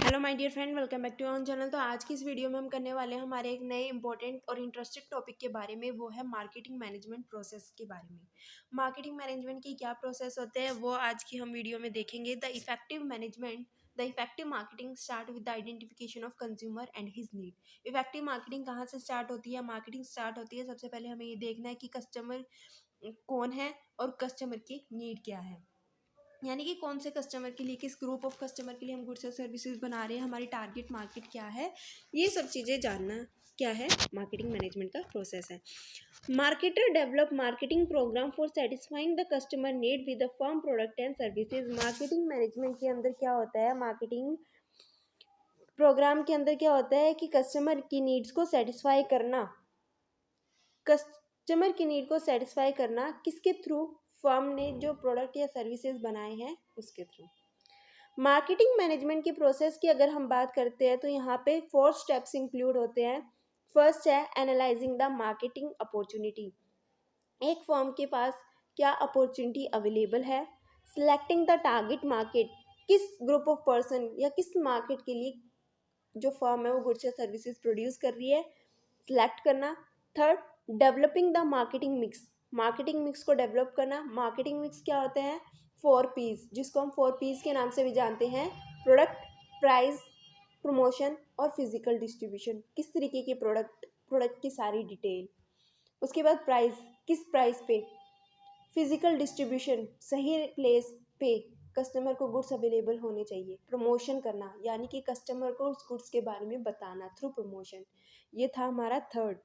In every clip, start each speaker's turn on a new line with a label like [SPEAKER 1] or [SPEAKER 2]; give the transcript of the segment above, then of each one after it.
[SPEAKER 1] Hello my dear friend, welcome back to on channel. तो आज की इस वीडियो में हम करने वाले हैं हमारे एक नए इंपॉर्टेंट और इंटरेस्टिंग टॉपिक के बारे में। वो है मार्केटिंग मैनेजमेंट प्रोसेस के बारे में। मार्केटिंग मैनेजमेंट की क्या प्रोसेस होते हैं वो आज की हम वीडियो में देखेंगे। The effective marketing start with the identification of consumer and his need. Effective marketing कहाँ से स्टार्ट होती है? मार्केटिंग स्टार्ट होती है सबसे पहले हमें ये देखना है कि कस्टमर कौन है और कस्टमर की नीड क्या है, यानी कि कौन से कस्टमर के लिए, किस ग्रुप ऑफ कस्टमर के लिए हम गुड्स और सर्विसेज बना रहे हैं, हमारी टारगेट मार्केट क्या है, ये सब चीज़ें जानना क्या है मार्केटिंग मैनेजमेंट का प्रोसेस है। Marketer develop marketing program for satisfying the customer need with the firm product and services. Marketing management के अंदर क्या होता है? मार्केटिंग प्रोग्राम के अंदर क्या होता है कि कस्टमर की नीड्स को सेटिस्फाई करना। कस्टमर की नीड को सेटिस्फाई करना किसके थ्रू? फर्म ने जो प्रोडक्ट या सर्विसेज बनाए हैं उसके थ्रू। मार्केटिंग मैनेजमेंट की प्रोसेस की अगर हम बात करते हैं तो यहाँ पे 4 स्टेप्स इंक्लूड होते हैं। फर्स्ट है एनालाइजिंग द मार्केटिंग अपॉर्चुनिटी। एक फर्म के पास क्या अपॉर्चुनिटी अवेलेबल है। सिलेक्टिंग द टारगेट मार्केट, किस ग्रुप ऑफ पर्सन या किस मार्केट के लिए जो फर्म है वो गुड्स या सर्विसेज प्रोड्यूस कर रही है, सिलेक्ट करना। Third, developing the marketing mix. Marketing mix को डेवलप करना। मार्केटिंग मिक्स क्या होते हैं? 4 पीस, जिसको हम 4 पीस के नाम से भी जानते हैं। प्रोडक्ट, प्राइस, प्रमोशन और फिजिकल डिस्ट्रीब्यूशन। किस तरीके के प्रोडक्ट की सारी डिटेल। उसके बाद प्राइस, किस प्राइस पे। फिजिकल डिस्ट्रीब्यूशन, सही प्लेस पे कस्टमर को गुड्स अवेलेबल होने चाहिए। प्रमोशन करना, यानी कि कस्टमर को उस गुड्स के बारे में बताना थ्रू प्रमोशन। ये था हमारा थर्ड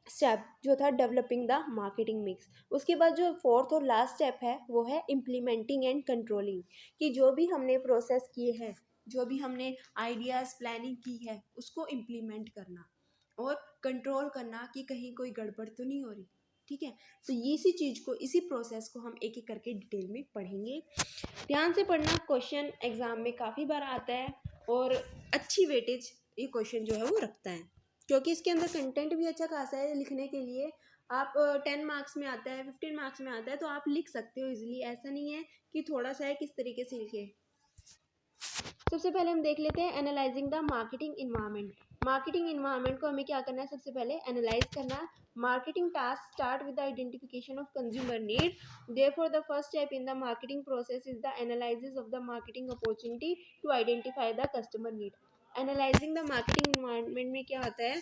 [SPEAKER 1] स्टेप जो था डेवलपिंग द मार्केटिंग मिक्स। उसके बाद जो फोर्थ और लास्ट स्टेप है वो है इम्प्लीमेंटिंग एंड कंट्रोलिंग, कि जो भी हमने प्रोसेस किए हैं, जो भी हमने आइडियाज़ प्लानिंग की है उसको इम्प्लीमेंट करना और कंट्रोल करना कि कहीं कोई गड़बड़ तो नहीं हो रही। ठीक है, तो इसी चीज़ को, इसी प्रोसेस को हम एक एक करके डिटेल में पढ़ेंगे। ध्यान से पढ़ना, क्वेश्चन एग्जाम में काफ़ी बार आता है और अच्छी वेटेज ये क्वेश्चन जो है वो रखता है, क्योंकि इसके अंदर कंटेंट भी अच्छा खासा है लिखने के लिए। आप 10 मार्क्स में आता है, 15 मार्क्स में आता है, तो आप लिख सकते हो इजीली। ऐसा नहीं है कि थोड़ा सा है, किस तरीके से लिखे। सबसे पहले हम देख लेते हैं analysing the marketing environment. Marketing environment को हमें क्या करना है? सबसे पहले एनालाइज करना। Marketing task start with the identification of consumer need. Therefore the first step in the marketing process is the analysis of the marketing opportunity to identify the customer need. Analysing the marketing environment में क्या होता है?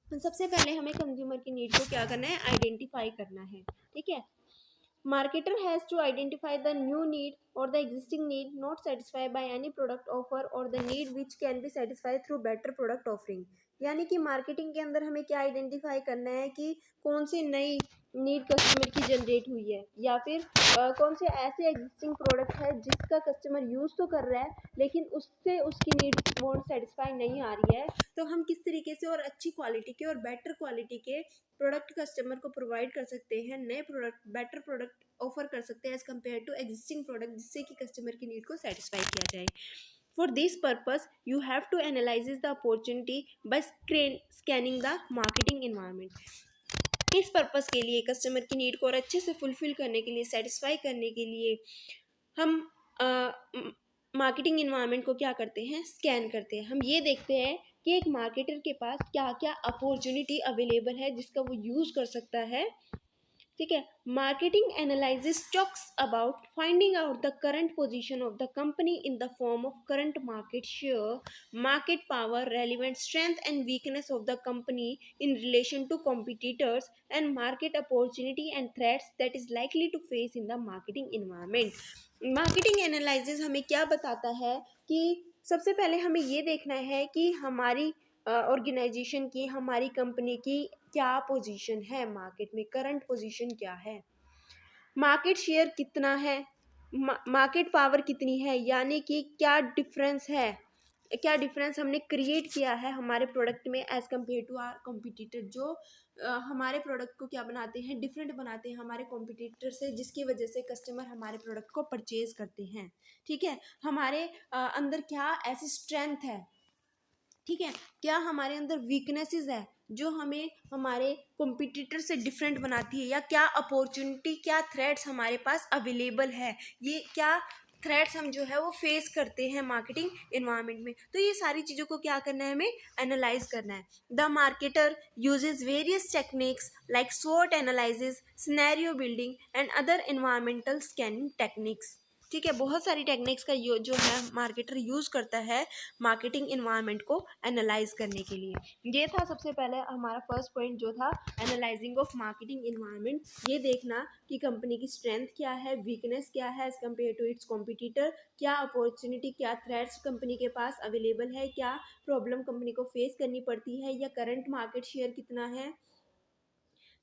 [SPEAKER 1] सबसे पहले हमें consumer की need को क्या करना है? आइडेंटिफाई करना है। ठीक है, marketer has to identify the new need or the existing need not satisfied by any product offer or the need which can be satisfied through better product offering। यानी कि मार्केटिंग के अंदर हमें क्या आइडेंटिफाई करना है कि कौन सी नई नीड कस्टमर की जनरेट हुई है, या फिर कौन से ऐसे एग्जिस्टिंग प्रोडक्ट है जिसका कस्टमर यूज़ तो कर रहा है लेकिन उससे उसकी नीड वो सेटिस्फाई नहीं आ रही है। तो हम किस तरीके से और अच्छी क्वालिटी के और बेटर क्वालिटी के प्रोडक्ट कस्टमर को प्रोवाइड कर सकते हैं, नए प्रोडक्ट, बेटर प्रोडक्ट ऑफर कर सकते हैं as compare to existing product, जिससे कि कस्टमर की नीड को सेटिस्फाई किया जाए। For this purpose you have to analyse the opportunity by scanning the marketing environment. इस पर्पस के लिए, कस्टमर की नीड को और अच्छे से फुलफिल करने के लिए, सेटिस्फाई करने के लिए हम मार्केटिंग इन्वायरमेंट को क्या करते हैं? स्कैन करते हैं। हम ये देखते हैं कि एक मार्केटर के पास क्या क्या अपॉर्चुनिटी अवेलेबल है जिसका वो यूज़ कर सकता है। ठीक है, marketing analysis talks about finding out the current position of the company in the form of current market share, market power, relevant strength and weakness of the company in relation to competitors and market opportunity and threats that is likely to face in the marketing environment. Marketing analysis हमें क्या बताता है कि सबसे पहले हमें ये देखना है कि हमारी ऑर्गेनाइजेशन की, हमारी कंपनी की क्या पोजीशन है मार्केट में, करंट पोजीशन क्या है, मार्केट शेयर कितना है, मार्केट पावर कितनी है, यानी कि क्या डिफरेंस है, क्या डिफरेंस हमने क्रिएट किया है हमारे प्रोडक्ट में as compare to our competitor, जो हमारे प्रोडक्ट को क्या बनाते हैं? डिफरेंट बनाते हैं हमारे कॉम्पिटिटर से, जिसकी वजह से कस्टमर हमारे प्रोडक्ट को परचेज करते हैं। ठीक है, हमारे अंदर क्या ऐसी स्ट्रेंथ है, ठीक है, क्या हमारे अंदर वीकनेसेस है जो हमें हमारे कॉम्पिटिटर से डिफरेंट बनाती है, या क्या अपॉर्चुनिटी, क्या थ्रेट्स हमारे पास अवेलेबल है, ये क्या थ्रेट्स हम जो है वो फेस करते हैं मार्केटिंग इन्वायरमेंट में। तो ये सारी चीज़ों को क्या करना है, हमें एनालाइज करना है। The marketer uses various techniques like स्वॉट analysis, scenario building and other environmental scanning techniques. ठीक है, बहुत सारी टेक्निक्स का जो है मार्केटर यूज़ करता है मार्केटिंग इन्वायरमेंट को एनालाइज करने के लिए। ये था सबसे पहले हमारा फर्स्ट पॉइंट जो था एनालाइजिंग ऑफ मार्केटिंग इन्वायरमेंट। ये देखना कि कंपनी की स्ट्रेंथ क्या है, वीकनेस क्या है as compare to its competitor, क्या अपॉर्चुनिटी, क्या थ्रेट्स कंपनी के पास अवेलेबल है, क्या प्रॉब्लम कंपनी को फेस करनी पड़ती है, या करंट मार्केट शेयर कितना है।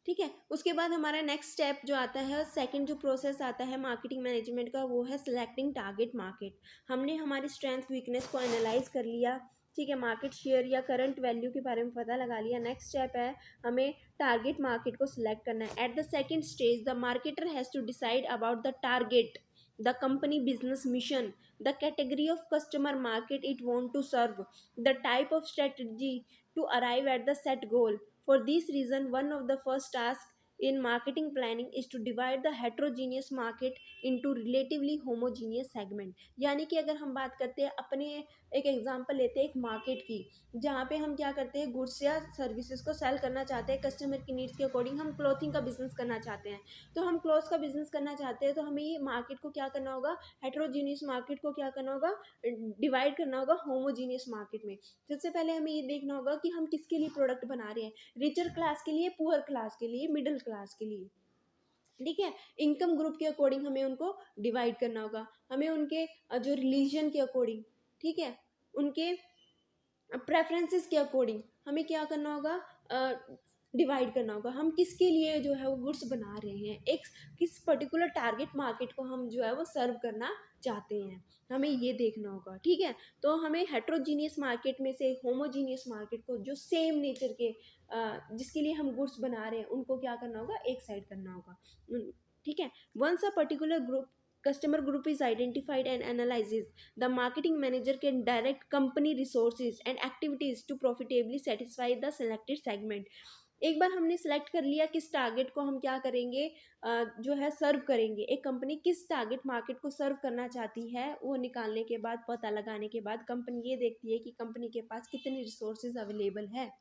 [SPEAKER 1] ठीक है, उसके बाद हमारा नेक्स्ट स्टेप जो आता है, सेकंड जो प्रोसेस आता है मार्केटिंग मैनेजमेंट का, वो है सिलेक्टिंग टारगेट मार्केट। हमने हमारी स्ट्रेंथ वीकनेस को एनालाइज कर लिया, ठीक है, मार्केट शेयर या करंट वैल्यू के बारे में पता लगा लिया। नेक्स्ट स्टेप है हमें टारगेट मार्केट को सिलेक्ट करना है। At the second stage the marketer has to decide about the target, the company business mission, the category of customer market it want to serve, the type of strategy to arrive at the set goal. For this reason, one of the first tasks in marketing planning is to divide the heterogeneous market into relatively homogeneous segment। यानी कि अगर हम बात करते हैं अपने, एक example लेते हैं एक मार्केट की, जहाँ पे हम क्या करते हैं, गुड्स या सर्विसेज को सेल करना चाहते हैं कस्टमर की नीड्स के अकॉर्डिंग। हम क्लॉथिंग का बिजनेस करना चाहते हैं, तो हम क्लॉथ्स का बिजनेस करना चाहते हैं, तो हमें ये मार्केट को क्या करना होगा, हेट्रोजीनियस मार्केट को क्या करना होगा, डिवाइड करना होगा होमोजीनियस मार्केट में। सबसे पहले हमें ये देखना होगा कि हम किसके लिए प्रोडक्ट बना रहे हैं, रिचर क्लास के लिए, पुअर क्लास के लिए, मिडिल क्लास के लिए। ठीक है, इनकम ग्रुप के अकॉर्डिंग हमें उनको डिवाइड करना होगा, हमें उनके जो रिलीजन के अकॉर्डिंग, ठीक है, उनके प्रेफरेंसेस के अकॉर्डिंग हमें क्या करना होगा, डिवाइड करना होगा। हम किसके लिए जो है वो गुड्स बना रहे हैं, एक किस पर्टिकुलर टारगेट मार्केट को हम जो है वो सर्व करना चाहते हैं, हमें ये देखना होगा। ठीक है, तो हमें हेट्रोजीनियस मार्केट में से होमोजीनियस मार्केट को, जो सेम नेचर के जिसके लिए हम गुड्स बना रहे हैं, उनको क्या करना होगा, एक साइड करना होगा। ठीक है, once a particular group customer group is identified and analyzes, the marketing manager can direct company resources and activities to profitably satisfy the selected segment। एक बार हमने सेलेक्ट कर लिया किस टारगेट को हम क्या करेंगे, जो है सर्व करेंगे, एक कंपनी किस टारगेट मार्केट को सर्व करना चाहती है, वो निकालने के बाद, पता लगाने के बाद, कंपनी ये देखती है कि कंपनी के पास कितने रिसोर्सेज अवेलेबल है।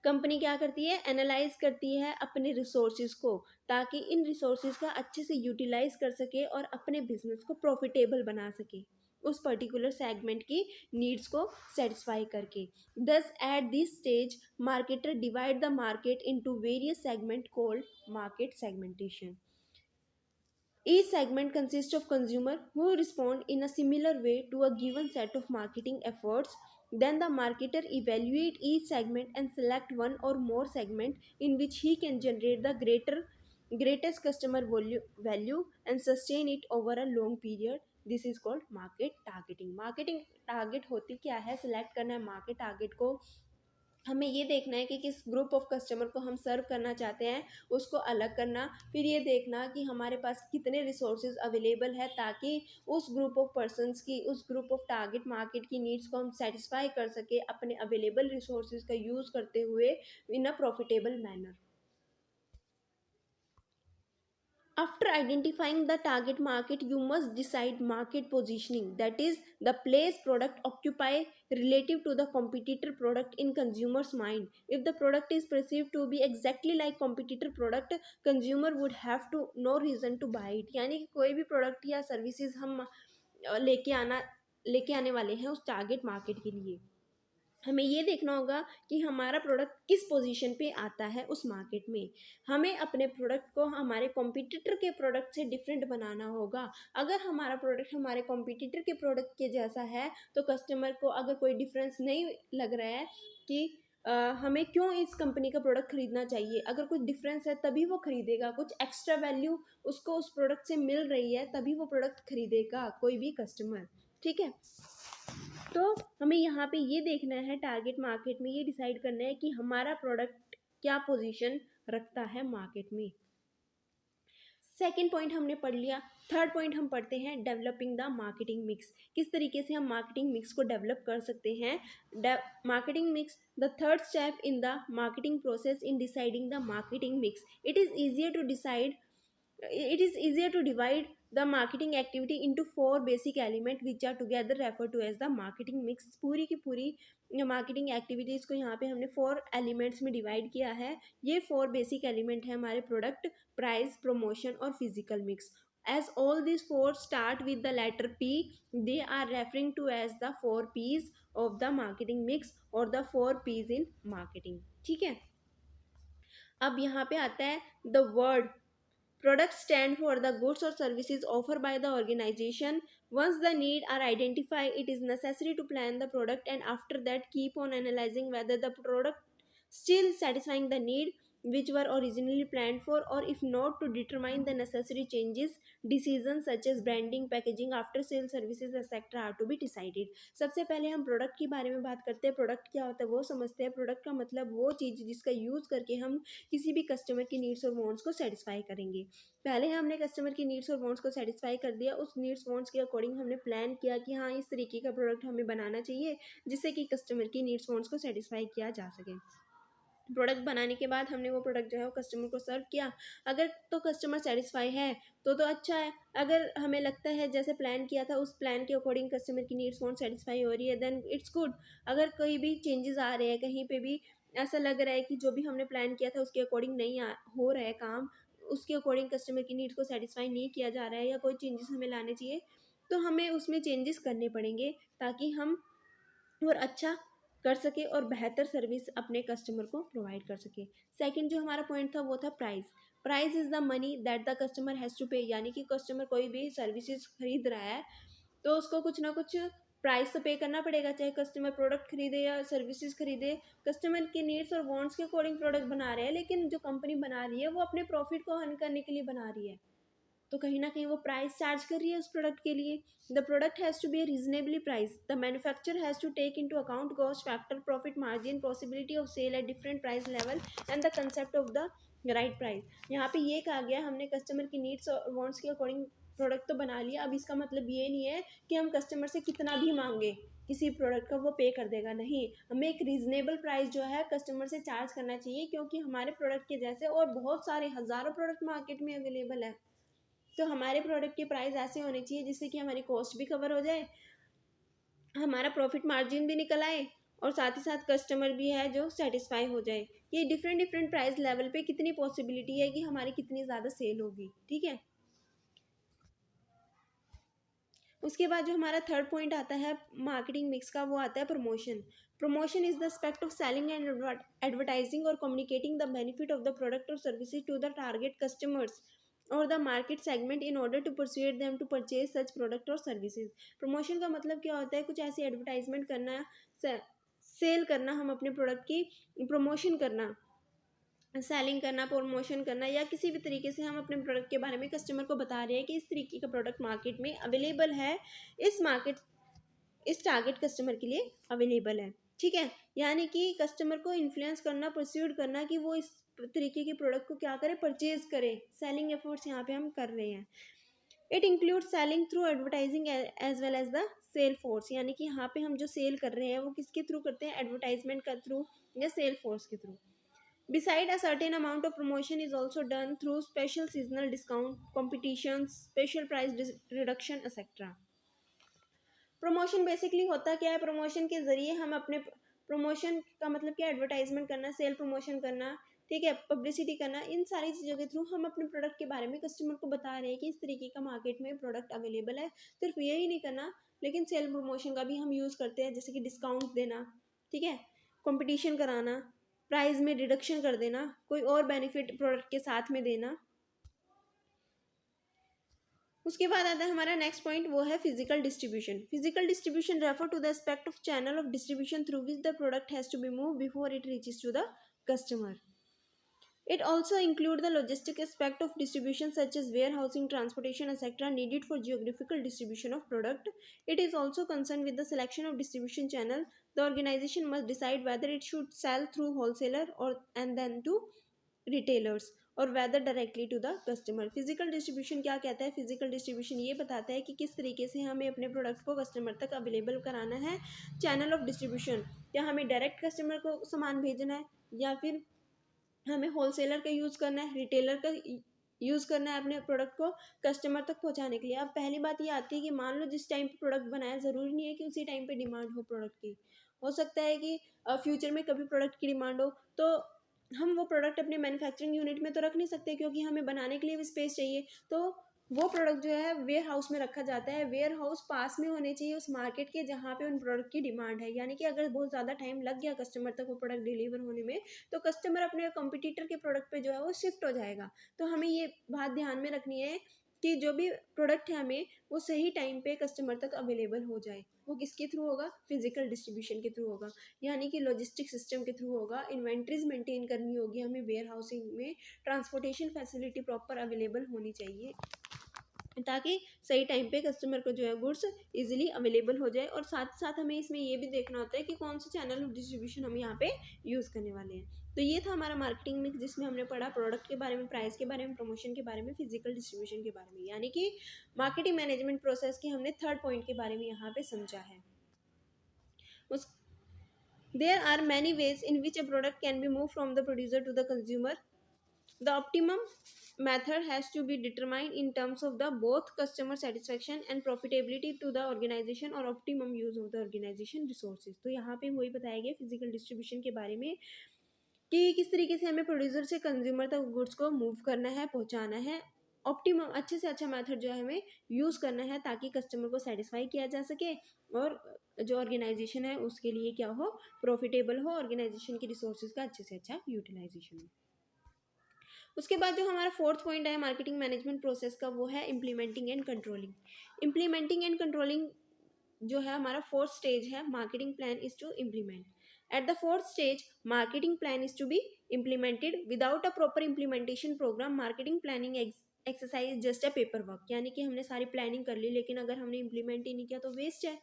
[SPEAKER 1] कंपनी क्या करती है, एनालाइज करती है अपने रिसोर्सेज को, ताकि इन रिसोर्सेज का अच्छे से यूटिलाइज कर सके और अपने बिजनेस को प्रॉफिटेबल बना सके, उस पर्टिकुलर सेगमेंट की नीड्स को सेटिस्फाई करके। दस at this stage marketer divide the market into various segment called market segmentation. Each segment consists of consumers who respond in a similar way to a given set of marketing efforts. Then the marketer evaluates each segment and select one or more segment in which he can generate the greatest customer value and sustain it over a long period. This is called market targeting। Marketing target होती क्या है, select करना है market target को, हमें ये देखना है कि किस ग्रुप ऑफ कस्टमर को हम सर्व करना चाहते हैं, उसको अलग करना, फिर ये देखना कि हमारे पास कितने रिसोर्सेज अवेलेबल है, ताकि उस ग्रुप ऑफ पर्सनस की, उस ग्रुप ऑफ टारगेट मार्केट की नीड्स को हम सेटिस्फाई कर सके अपने अवेलेबल रिसोर्सेज का यूज़ करते हुए in a profitable manner. After identifying the target market, you must decide market positioning, that is, the place product occupy relative to the competitor product in consumer's mind. If the product is perceived to be exactly like competitor product, consumer would have to no reason to buy it। यानी कि कोई भी product या services हम लेके आने वाले हैं उस टारगेट मार्केट के लिए, हमें ये देखना होगा कि हमारा प्रोडक्ट किस पोजीशन पे आता है उस मार्केट में। हमें अपने प्रोडक्ट को हमारे कॉम्पिटिटर के प्रोडक्ट से डिफरेंट बनाना होगा। अगर हमारा प्रोडक्ट हमारे कॉम्पिटिटर के प्रोडक्ट के जैसा है, तो कस्टमर को अगर कोई डिफरेंस नहीं लग रहा है कि हमें क्यों इस कंपनी का प्रोडक्ट खरीदना चाहिए, अगर कुछ डिफरेंस है तभी वो खरीदेगा, कुछ एक्स्ट्रा वैल्यू उसको उस प्रोडक्ट से मिल रही है तभी वो प्रोडक्ट खरीदेगा कोई भी कस्टमर। ठीक है, तो हमें यहाँ पे ये देखना है, टारगेट मार्केट में ये डिसाइड करना है कि हमारा प्रोडक्ट क्या पोजीशन रखता है मार्केट में। सेकेंड पॉइंट हमने पढ़ लिया। थर्ड पॉइंट हम पढ़ते हैं डेवलपिंग द मार्केटिंग मिक्स। किस तरीके से हम मार्केटिंग मिक्स को डेवलप कर सकते हैं। Marketing mix, the third step in the marketing process in deciding the marketing mix. It is easier to divide the marketing activity into 4 basic element which are together refer to as the marketing mix. पूरी की पूरी marketing activities को यहाँ पे हमने 4 elements में divide किया है। ये 4 बेसिक एलिमेंट है हमारे प्रोडक्ट, प्राइस, प्रमोशन और physical mix. As all these 4 start with the letter P, they are referring to as the 4 P's of the marketing mix or the 4 P's in marketing। ठीक है, अब यहाँ पे आता है the word Products stand for the goods or services offered by the organization. Once the need are identified, it is necessary to plan the product and after that keep on analyzing whether the product still satisfying the need which were originally planned for, or if not, to determine the necessary changes. Decisions such as branding, packaging, after sale services etc are to be decided। सबसे पहले हम product के बारे में बात करते हैं। Product क्या होता है वो समझते हैं। प्रोडक्ट का मतलब वो चीज़ जिसका यूज़ करके हम किसी भी कस्टमर की नीड्स और वांट्स को सेटिस्फाई करेंगे। पहले हमने कस्टमर की नीड्स और वांट्स को सेटिस्फाई कर दिया, उस नीड्स वांट्स के अकॉर्डिंग हमने प्लान किया कि हाँ इस तरीके का प्रोडक्ट हमें बनाना चाहिए जिससे कि कस्टमर की नीड्स वांट्स को सेटिस्फाई किया जा सके। प्रोडक्ट बनाने के बाद हमने वो प्रोडक्ट जो है वो कस्टमर को सर्व किया। अगर तो कस्टमर सेटिस्फाई है तो अच्छा है। अगर हमें लगता है जैसे प्लान किया था उस प्लान के अकॉर्डिंग कस्टमर की नीड्स वांट सेटिस्फाई हो रही है देन इट्स गुड। अगर कोई भी चेंजेस आ रहे हैं, कहीं पे भी ऐसा लग रहा है कि जो भी हमने प्लान किया था उसके अकॉर्डिंग नहीं हो रहा है काम, उसके अकॉर्डिंग कस्टमर की नीड्स को सेटिस्फाई नहीं किया जा रहा है या कोई चेंजेस हमें लाने चाहिए, तो हमें उसमें चेंजेस करने पड़ेंगे ताकि हम और अच्छा कर सके और बेहतर सर्विस अपने कस्टमर को प्रोवाइड कर सके। सेकंड जो हमारा पॉइंट था वो था price. Price is the money that the customer has to pay, यानी कि कस्टमर कोई भी सर्विसेज खरीद रहा है तो उसको कुछ ना कुछ प्राइस तो पे करना पड़ेगा, चाहे कस्टमर प्रोडक्ट खरीदे या सर्विसेज खरीदे। कस्टमर के नीड्स और वांट्स के अकॉर्डिंग प्रोडक्ट बना रहे हैं, लेकिन जो कंपनी बना रही है वो अपने प्रॉफिट को अर्न करने के लिए बना रही है, तो कहीं ना कहीं वो प्राइस चार्ज कर रही है उस प्रोडक्ट के लिए। The product has to be reasonably price. The manufacture has to take into account cost factor, profit margin, possibility of sale at different price level and the concept of the right price. यहाँ पे ये कहा गया हमने customer की needs और wants के according product तो बना लिया, अब इसका मतलब ये नहीं है कि हम कस्टमर से कितना भी मांगे किसी प्रोडक्ट का वो पे कर देगा, नहीं, हमें एक रीजनेबल प्राइस जो है कस्टमर से चार्ज करना चाहिए, क्योंकि हमारे प्रोडक्ट के जैसे और बहुत सारे हज़ारों प्रोडक्ट मार्केट में अवेलेबल है। तो हमारे प्रोडक्ट के प्राइस ऐसे होने चाहिए जिससे कि हमारी कॉस्ट भी कवर हो जाए, हमारा प्रॉफिट मार्जिन भी निकल आए और साथ ही साथ कस्टमर भी है जो सेटिस्फाई हो जाए। ये डिफरेंट डिफरेंट प्राइस लेवल पे कितनी पॉसिबिलिटी है कि हमारी कितनी ज़्यादा सेल होगी, ठीक है। उसके बाद जो हमारा थर्ड पॉइंट आता है मार्केटिंग मिक्स का, वो आता है promotion. Promotion is the aspect of selling and advertising और communicating the benefit of the product और services to the target customers और the market segment in order to persuade them to purchase such product और services. Promotion का मतलब क्या होता है, कुछ ऐसी एडवर्टाइजमेंट करना, सेल करना, हम अपने प्रोडक्ट की प्रमोशन करना, सेलिंग करना, प्रमोशन करना, या किसी भी तरीके से हम अपने प्रोडक्ट के बारे में कस्टमर को बता रहे हैं कि इस तरीके का प्रोडक्ट मार्केट में अवेलेबल है, इस टारगेट कस्टमर के लिए अवेलेबल है, ठीक है। यानी कि कस्टमर को इन्फ्लुएंस करना, परस्यूड करना कि वो इस तरीके के प्रोडक्ट को क्या करे, परचेज करे। सेलिंग एफर्ट्स यहाँ पे हम कर रहे हैं। It include selling through advertising as well as the sale force, यानी कि यहाँ पे हम जो सेल कर रहे हैं वो किसके थ्रू करते हैं, एडवर्टाइजमेंट का थ्रू या सेल फोर्स के through. Beside a certain amount of promotion is also done through special seasonal discount, competitions, special price reduction, etc. Promotion basically होता क्या है, प्रमोशन के ज़रिए हम अपने, प्रमोशन का मतलब क्या, एडवर्टाइजमेंट करना, सेल प्रमोशन करना, ठीक है, पब्लिसिटी करना, इन सारी चीज़ों के थ्रू हम अपने प्रोडक्ट के बारे में कस्टमर को बता रहे हैं कि इस तरीके का मार्केट में प्रोडक्ट अवेलेबल है। सिर्फ यही नहीं करना, लेकिन सेल प्रमोशन का भी हम यूज़ करते हैं, जैसे कि डिस्काउंट देना, ठीक है, कंपटीशन कराना, प्राइस में रिडक्शन कर देना, कोई और बेनिफिट प्रोडक्ट के साथ में देना। उसके बाद आता है हमारा नेक्स्ट पॉइंट, वो है physical distribution. Physical distribution refer to the aspect of channel of distribution through which the product has to be move before it reaches to the customer. It also includes the logistic aspect of distribution such as warehousing, transportation, etc. needed for geographical distribution of product. It is also concerned with the selection of distribution channel. The organization must decide whether it should sell through wholesaler and then to retailers और whether directly to the customer. Physical distribution क्या कहता है, physical distribution ये बताता है कि किस तरीके से हमें अपने प्रोडक्ट को कस्टमर तक अवेलेबल कराना है। चैनल ऑफ डिस्ट्रीब्यूशन, या हमें डायरेक्ट कस्टमर को सामान भेजना है या फिर हमें होलसेलर का यूज़ करना है, रिटेलर का यूज़ करना है अपने प्रोडक्ट को कस्टमर तक पहुंचाने के लिए। अब पहली बात ये आती है कि मान लो जिस टाइम पे प्रोडक्ट बनाया, ज़रूरी नहीं है कि उसी टाइम पे डिमांड हो प्रोडक्ट की। हो सकता है कि फ्यूचर में कभी प्रोडक्ट की डिमांड हो, तो हम वो प्रोडक्ट अपने मैन्युफैक्चरिंग यूनिट में तो रख नहीं सकते, क्योंकि हमें बनाने के लिए भी स्पेस चाहिए। तो वो प्रोडक्ट जो है वेयर हाउस में रखा जाता है। वेयर हाउस पास में होने चाहिए उस मार्केट के जहाँ पे उन प्रोडक्ट की डिमांड है। यानी कि अगर बहुत ज़्यादा टाइम लग गया कस्टमर तक वो प्रोडक्ट डिलीवर होने में, तो कस्टमर अपने कंपटीटर के प्रोडक्ट पे जो है वो शिफ्ट हो जाएगा। तो हमें ये बात ध्यान में रखनी है कि जो भी प्रोडक्ट है हमें वो सही टाइम पे कस्टमर तक अवेलेबल हो जाए। वो किसके थ्रू होगा? फिजिकल डिस्ट्रीब्यूशन के थ्रू होगा, यानी कि लॉजिस्टिक सिस्टम के थ्रू होगा। इन्वेंट्रीज मेंटेन करनी होगी हमें वेयर हाउसिंग में, ट्रांसपोर्टेशन फैसिलिटी प्रॉपर अवेलेबल होनी चाहिए, ताकि सही टाइम पे कस्टमर को जो है गुड्स इजीली अवेलेबल हो जाए। और साथ साथ हमें इसमें ये भी देखना होता है कि कौन सा चैनल ऑफ डिस्ट्रीब्यूशन हम यहाँ पे यूज़ करने वाले हैं। तो ये था हमारा मार्केटिंग मिक्स, जिसमें हमने पढ़ा प्रोडक्ट के बारे में, प्राइस के बारे में, प्रमोशन के बारे में, फिजिकल डिस्ट्रीब्यूशन के बारे में, यानी कि मार्केटिंग मैनेजमेंट प्रोसेस की हमने थर्ड पॉइंट के बारे में यहाँ पे समझा है। उस There are many ways in which a product can be moved from the producer to the consumer. The optimum method has to be determined in terms of the both customer satisfaction and profitability to the organization or optimum use of the organization resources. तो यहाँ पे वही बताया गया physical distribution के बारे में कि किस तरीके से हमें प्रोड्यूसर से कंज्यूमर तक गुड्स को मूव करना है, पहुँचाना है। ऑप्टिमम अच्छे से अच्छा मेथड जो है हमें यूज़ करना है, ताकि कस्टमर को सेटिस्फाई किया जा सके और जो ऑर्गेनाइजेशन है उसके लिए क्या हो, प्रॉफिटेबल हो, ऑर्गेनाइजेशन की रिसोर्सेज का अच्छे से अच्छा यूटिलाइजेशन हो। उसके बाद जो हमारा फोर्थ पॉइंट है मार्केटिंग मैनेजमेंट प्रोसेस का, वो है implementing and controlling. Implementing and controlling जो है हमारा फोर्थ स्टेज है। Marketing plan is to implement. At the fourth stage marketing plan is to be implemented. Without a proper implementation program marketing planning exercise just a paper work. यानी कि हमने सारी planning कर ली, लेकिन अगर हमने इम्प्लीमेंट ही नहीं किया तो वेस्ट है।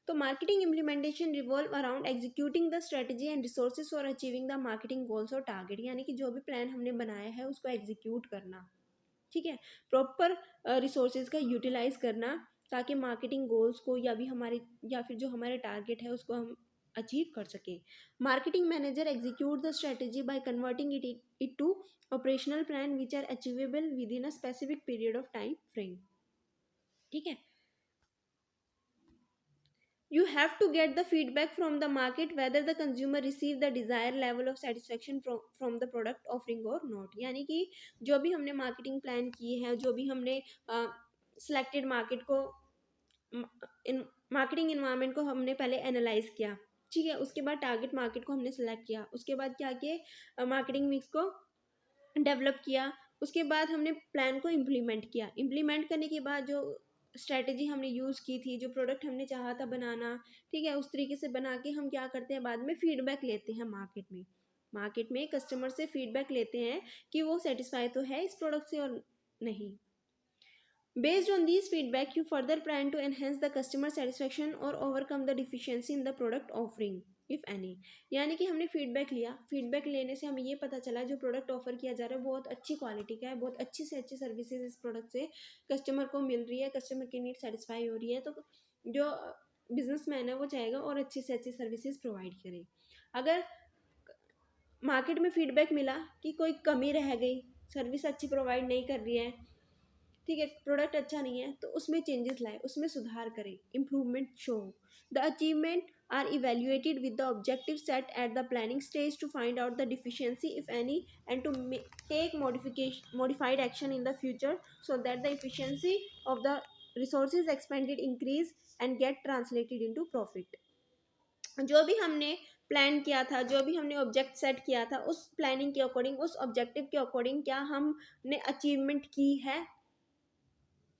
[SPEAKER 1] तो marketing implementation revolve around executing the strategy and resources for achieving the marketing goals और टारगेट। यानी कि जो भी प्लान हमने बनाया है उसको एग्जीक्यूट करना, ठीक है, प्रॉपर रिसोर्सेज का यूटिलाइज करना, ताकि मार्केटिंग गोल्स को या फिर जो हमारे टारगेट है उसको हम अचीव कर सके। Marketing manager execute the strategy by converting it to operational plan which are achievable within a specific period of time frame, ठीक है। You have to get the feedback from the market whether the consumer receive the desired level of satisfaction from the product offering or not। यानी कि जो भी हमने marketing plan की है, जो भी हमने सिलेक्टेड मार्केट को, मार्केटिंग इन्वायरमेंट को हमने पहले एनालाइज किया, ठीक है। उसके बाद टारगेट मार्केट को हमने सेलेक्ट किया, उसके बाद क्या किए, मार्केटिंग मिक्स को डेवलप किया, उसके बाद हमने प्लान को इम्प्लीमेंट किया। इम्प्लीमेंट करने के बाद जो स्ट्रैटेजी हमने यूज़ की थी, जो प्रोडक्ट हमने चाहा था बनाना, ठीक है, उस तरीके से बना के हम क्या करते हैं, बाद में फीडबैक लेते हैं मार्केट में कस्टमर से फीडबैक लेते हैं कि वो सेटिस्फाई तो है इस प्रोडक्ट से और नहीं। Based on these feedback, you further plan to enhance the customer satisfaction or overcome the deficiency in the product offering, if any। यानी कि हमने फीडबैक लिया, फीडबैक लेने से हमें ये पता चला जो प्रोडक्ट ऑफर किया जा रहा है बहुत अच्छी क्वालिटी का है, बहुत अच्छी से अच्छी सर्विसेज इस प्रोडक्ट से कस्टमर को मिल रही है, कस्टमर की नीड सेटिस्फाई हो रही है। तो जो बिजनेसमैन है वो चाहेगा और अच्छी से अच्छी सर्विसेज प्रोवाइड करे। अगर मार्केट में फीडबैक मिला कि कोई कमी रह गई, सर्विस अच्छी प्रोवाइड नहीं कर रही है, ठीक है, प्रोडक्ट अच्छा नहीं है, तो उसमें चेंजेस लाए, उसमें सुधार करें, improvement show. The achievement are evaluated with the objective set at the planning stage to find out the deficiency if any and to take modified action in the future so that the efficiency of the resources expended increase and get translated into profit. जो भी हमने plan किया था, जो भी हमने object set किया था, उस प्लानिंग के अकॉर्डिंग, उस ऑब्जेक्टिव के अकॉर्डिंग क्या हमने अचीवमेंट की है,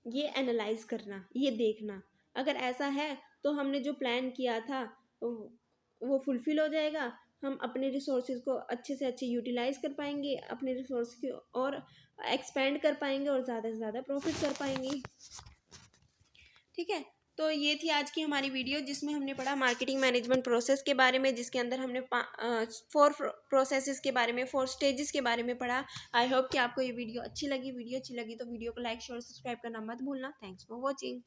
[SPEAKER 1] ये एनालाइज करना, ये देखना। अगर ऐसा है तो हमने जो प्लान किया था वो फुलफिल हो जाएगा, हम अपने रिसोर्सेज को अच्छे से अच्छे यूटिलाइज कर पाएंगे, अपने रिसोर्स को और एक्सपेंड कर पाएंगे और ज़्यादा से ज़्यादा प्रॉफिट कर पाएंगे, ठीक है। तो ये थी आज की हमारी वीडियो, जिसमें हमने पढ़ा मार्केटिंग मैनेजमेंट प्रोसेस के बारे में, जिसके अंदर हमने 4 प्रोसेसेस के बारे में, 4 स्टेजेस के बारे में पढ़ा। आई होप कि आपको ये वीडियो अच्छी लगी तो वीडियो को लाइक शेयर सब्सक्राइब करना मत भूलना। Thanks for watching.